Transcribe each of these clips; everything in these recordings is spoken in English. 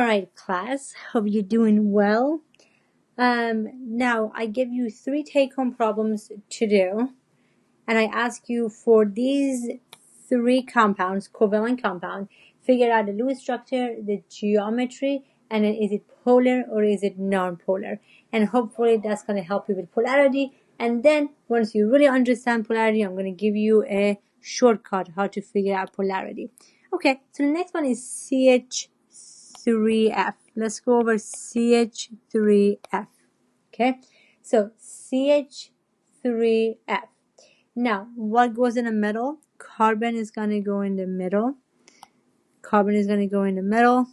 All right, class. Hope you're doing well. Now I give you 3 take-home problems to do, and I ask you for these 3 compounds, covalent compound, figure out the Lewis structure, the geometry, and then is it polar or is it non-polar? And hopefully that's going to help you with polarity. And then once you really understand polarity, I'm going to give you a shortcut how to figure out polarity. Okay, so the next one is CH3F. Let's go over CH3F. Okay, so CH3F. Now, what goes in the middle? Carbon is going to go in the middle. Carbon is going to go in the middle.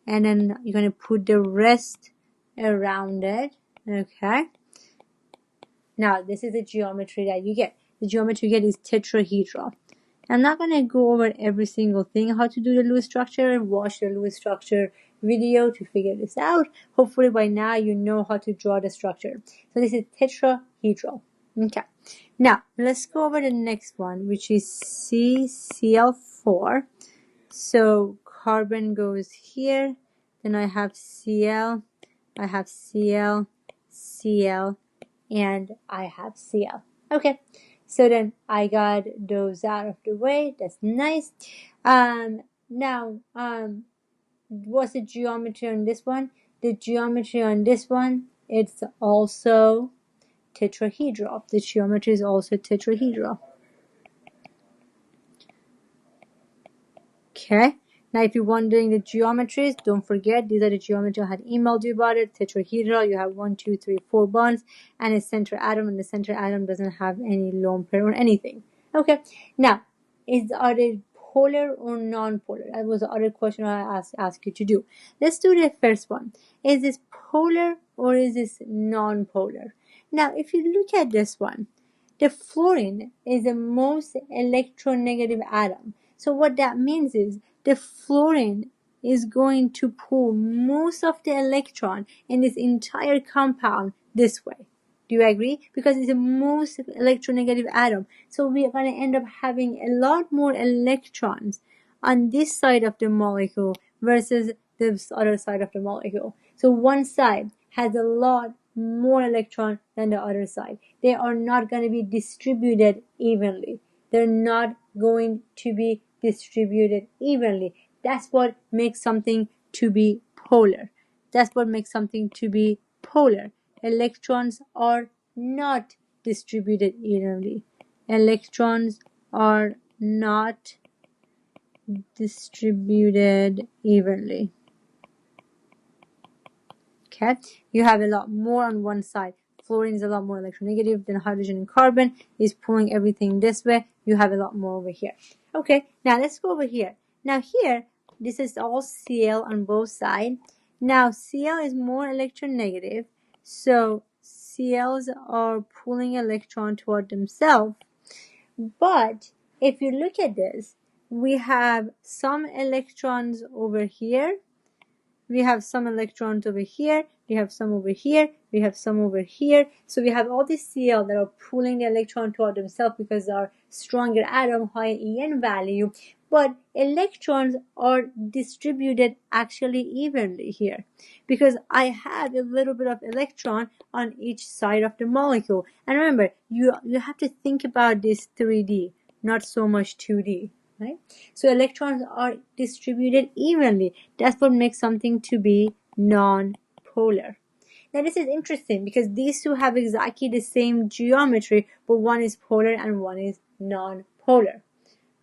And then you're going to put the rest around it. Okay. Now, this is the geometry that you get. The geometry you get is tetrahedral. I'm not going to go over every single thing, how to do the Lewis structure. Watch the Lewis structure video to figure this out. Hopefully by now you know how to draw the structure. So this is tetrahedral. Okay. Now, let's go over the next one, which is CCl4. So carbon goes here. Then I have Cl. I have Cl, Cl, and I have Cl. Okay. So then I got those out of the way. That's nice. Now, what's the geometry on this one? The geometry on this one, it's also tetrahedral. The geometry is also tetrahedral. Okay. Now, if you're wondering the geometries, don't forget these are the geometry I had emailed you about it. Tetrahedral, you have 1, 2, 3, 4 bonds, and a center atom, and the center atom doesn't have any lone pair or anything. Okay. Now, are they polar or non-polar? That was the other question I asked you to do. Let's do the first one. Is this polar or is this non-polar? Now, if you look at this one, the fluorine is the most electronegative atom. So what that means is the fluorine is going to pull most of the electron in this entire compound this way. Do you agree? Because it's the most electronegative atom. So we are going to end up having a lot more electrons on this side of the molecule versus this other side of the molecule. So one side has a lot more electron than the other side. They are not going to be distributed evenly. They're not going to be distributed evenly. That's what makes something to be polar. That's what makes something to be polar. Electrons are not distributed evenly. Electrons are not distributed evenly. Okay, you have a lot more on one side. Fluorine is a lot more electronegative than hydrogen and carbon. Is pulling everything this way. You have a lot more over here. Okay, now let's go over here. Now here, this is all Cl on both sides. Now Cl is more electronegative, so Cls are pulling electron toward themselves. But if you look at this, we have some electrons over here. We have some electrons over here, we have some over here, we have some over here. So we have all these Cl that are pulling the electron toward themselves because they are stronger atom, high En value. But electrons are distributed actually evenly here because I have a little bit of electron on each side of the molecule. And remember, you have to think about this 3D, not so much 2D. Right? So electrons are distributed evenly. That's what makes something to be non-polar. Now this is interesting because these two have exactly the same geometry, but one is polar and one is non-polar.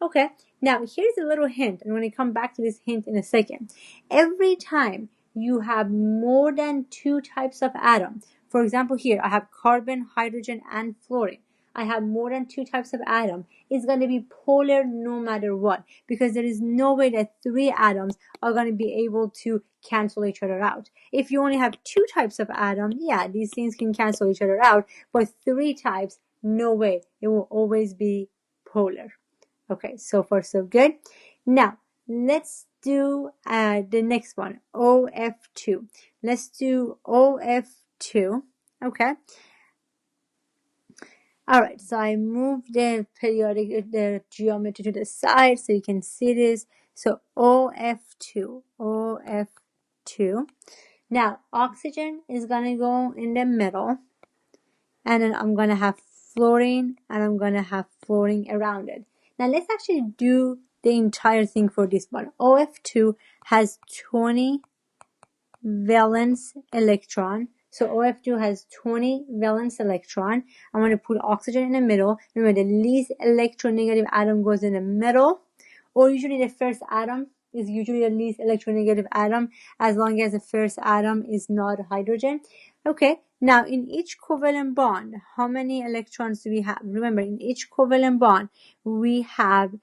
Okay, now here's a little hint. I'm going to come back to this hint in a second. Every time you have more than 2 types of atom, for example here I have carbon, hydrogen, and fluorine. I have more than 2 types of atom, it's going to be polar no matter what, because there is no way that 3 atoms are going to be able to cancel each other out. If you only have 2 types of atom, yeah, these things can cancel each other out, but 3 types, no way. It will always be polar. Okay, so far so good. Now, let's do the next one, OF2. Let's do OF2, okay. Alright, so I moved the geometry to the side so you can see this. So OF2, 2. Now, oxygen is going to go in the middle, and then I'm going to have fluorine, and I'm going to have fluorine around it. Now, let's actually do the entire thing for this one. OF2 has 20 valence electron. So OF2 has 20 valence electron. I'm going to put oxygen in the middle. Remember, the least electronegative atom goes in the middle, or usually the first atom is usually the least electronegative atom, as long as the first atom is not hydrogen. Okay, now in each covalent bond, how many electrons do we have? Remember, in each covalent bond, we have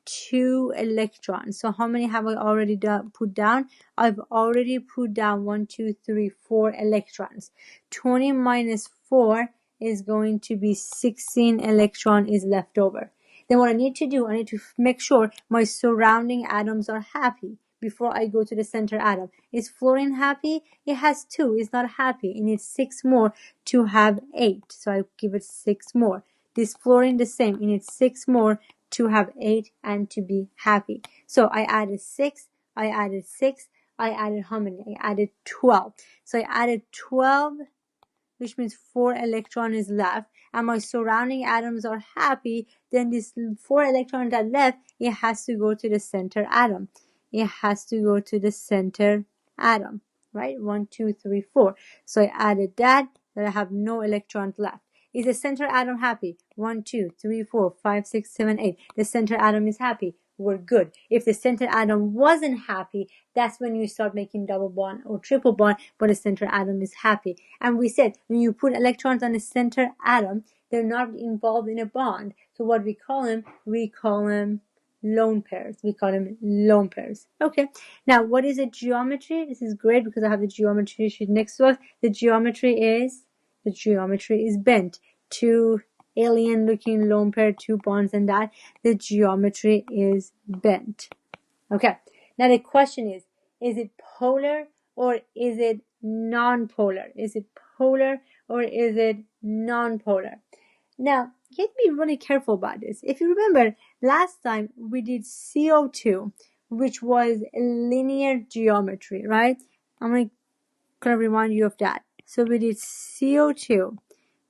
2 electrons. So how many have I already put down? I've already put down 1, 2, 3, 4 electrons. 20 minus 4 is going to be 16 electron is left over. Then what I need to do, I need to make sure my surrounding atoms are happy before I go to the center atom. Is fluorine happy? It has 2. It's not happy. It needs 6 more to have 8. So I give it 6 more. This fluorine the same. It needs 6 more to have 8 and to be happy. So I added 6. I added 6. I added how many? I added 12. So I added 12, which means 4 electrons is left, and my surrounding atoms are happy. Then this 4 electrons that left, it has to go to the center atom. It has to go to the center atom, right? 1, 2, 3, 4. So I added that I have no electrons left. Is the center atom happy? 1, 2, 3, 4, 5, 6, 7, 8. The center atom is happy. We're good. If the center atom wasn't happy, that's when you start making double bond or triple bond, but the center atom is happy. And we said when you put electrons on the center atom, they're not involved in a bond. So what we call them lone pairs. We call them lone pairs. Okay. Now, what is a geometry? This is great because I have the geometry sheet next to us. The geometry is bent. 2 alien looking lone pair, 2 bonds, and that the geometry is bent. Okay, now the question is it polar or is it non-polar? Is it polar or is it non-polar? Now, you have to be really careful about this. If you remember, last time we did CO2, which was a linear geometry, right? I'm going to kind of remind you of that. So we did CO2,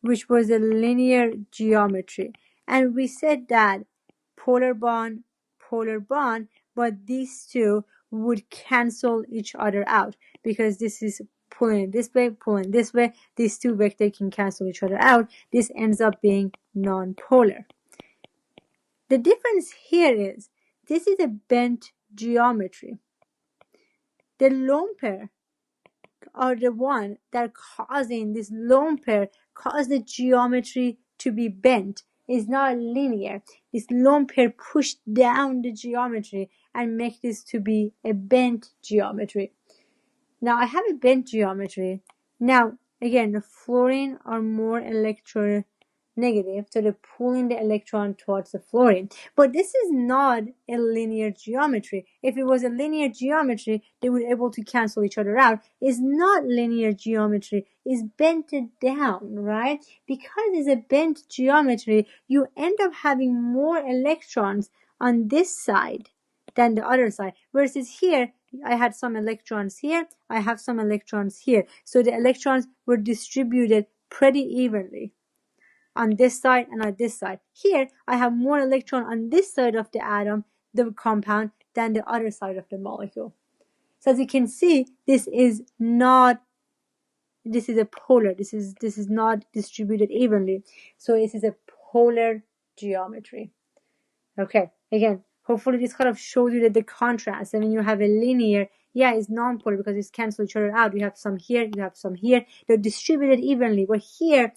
which was a linear geometry. And we said that polar bond, but these two would cancel each other out because this is pulling this way, pulling this way. These two vectors can cancel each other out. This ends up being non-polar. The difference here is this is a bent geometry. The lone pair are the one that causing this lone pair cause the geometry to be bent. It's not linear. This lone pair push down the geometry and make this to be a bent geometry. Now I have a bent geometry. Now again, the fluorine are more electronegative, so they're pulling the electron towards the fluorine. But this is not a linear geometry. If it was a linear geometry, they would be able to cancel each other out. It's not linear geometry. It's bent down, right? Because it's a bent geometry, you end up having more electrons on this side than the other side. Versus here, I had some electrons here, I have some electrons here. So the electrons were distributed pretty evenly on this side and on this side. Here, I have more electron on this side of the atom, the compound, than the other side of the molecule. So as you can see, this is a polar. This is not distributed evenly. So this is a polar geometry. Okay, again, hopefully this kind of shows you that the contrast. And when you have a linear, yeah, it's non-polar because it's cancel each other out. You have some here, you have some here. They're distributed evenly. But here,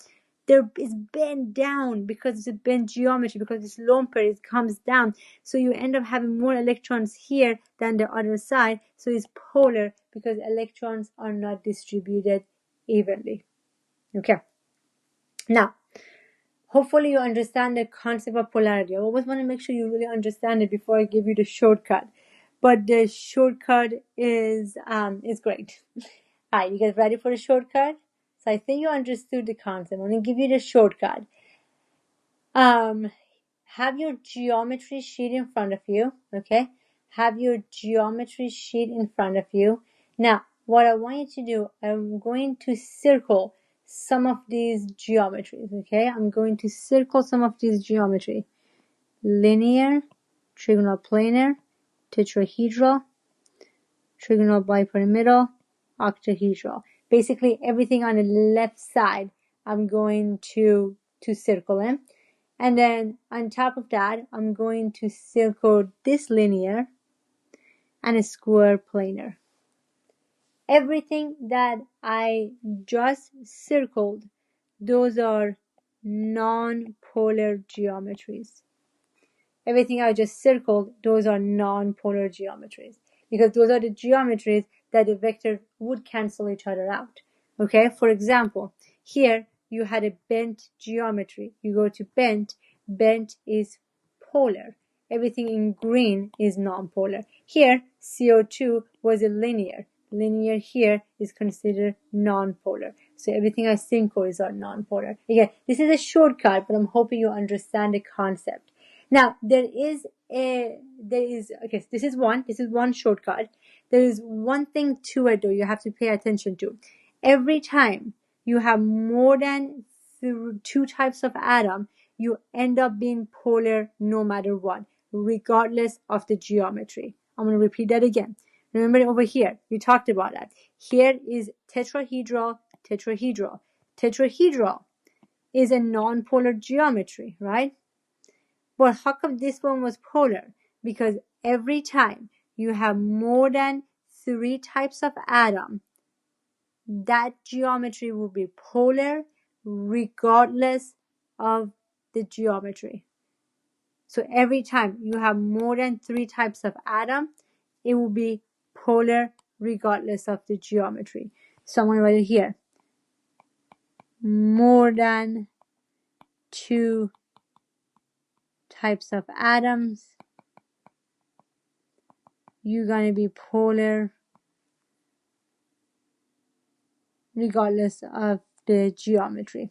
there is bent down because it's a bent geometry, because this lone pair, it comes down. So you end up having more electrons here than the other side. So it's polar because electrons are not distributed evenly. Okay. Now, hopefully you understand the concept of polarity. I always want to make sure you really understand it before I give you the shortcut. But the shortcut is great. All right, you guys ready for the shortcut? So I think you understood the concept. I'm going to give you the shortcut. Have your geometry sheet in front of you, okay? Have your geometry sheet in front of you. Now, what I want you to do, I'm going to circle some of these geometries, okay? I'm going to circle some of these geometry. Linear, trigonal planar, tetrahedral, trigonal bipyramidal, octahedral. Basically everything on the left side I'm going to circle in. And then on top of that, I'm going to circle this linear and a square planar. Everything that I just circled, those are non-polar geometries. Everything I just circled, those are non-polar geometries, because those are the geometries that the vector would cancel each other out. Okay, for example, here you had a bent geometry. You go to bent is polar. Everything in green is non-polar. Here, CO2 was a linear. Linear here is considered non-polar. So everything I circle is non-polar. Again, this is a shortcut, but I'm hoping you understand the concept. Now, okay, this is one shortcut. There is one thing to it though you have to pay attention to. Every time you have more than two types of atom, you end up being polar no matter what, regardless of the geometry. I'm going to repeat that again. Remember over here, we talked about that. Here is tetrahedral. Tetrahedral is a non-polar geometry, right? But how come this one was polar? Because every time you have more than three types of atom, that geometry will be polar regardless of the geometry. So every time you have more than three types of atom, it will be polar regardless of the geometry. So I'm going to write it here. More than two types of atoms, you're going to be polar regardless of the geometry.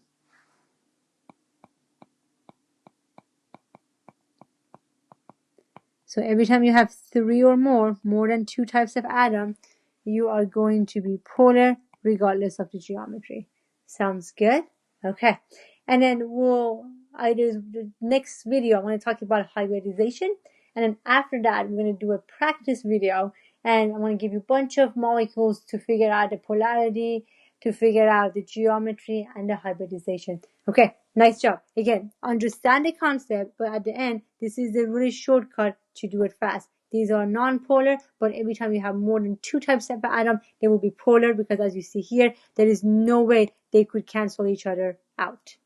So every time you have three or more than two types of atom, you are going to be polar regardless of the geometry. Sounds good? Okay. And then the next video, I'm going to talk about hybridization. And then after that, we're going to do a practice video. And I'm going to give you a bunch of molecules to figure out the polarity, to figure out the geometry and the hybridization. Okay, nice job. Again, understand the concept, but at the end, this is a really shortcut to do it fast. These are non-polar, but every time you have more than two types of atom, they will be polar because as you see here, there is no way they could cancel each other out.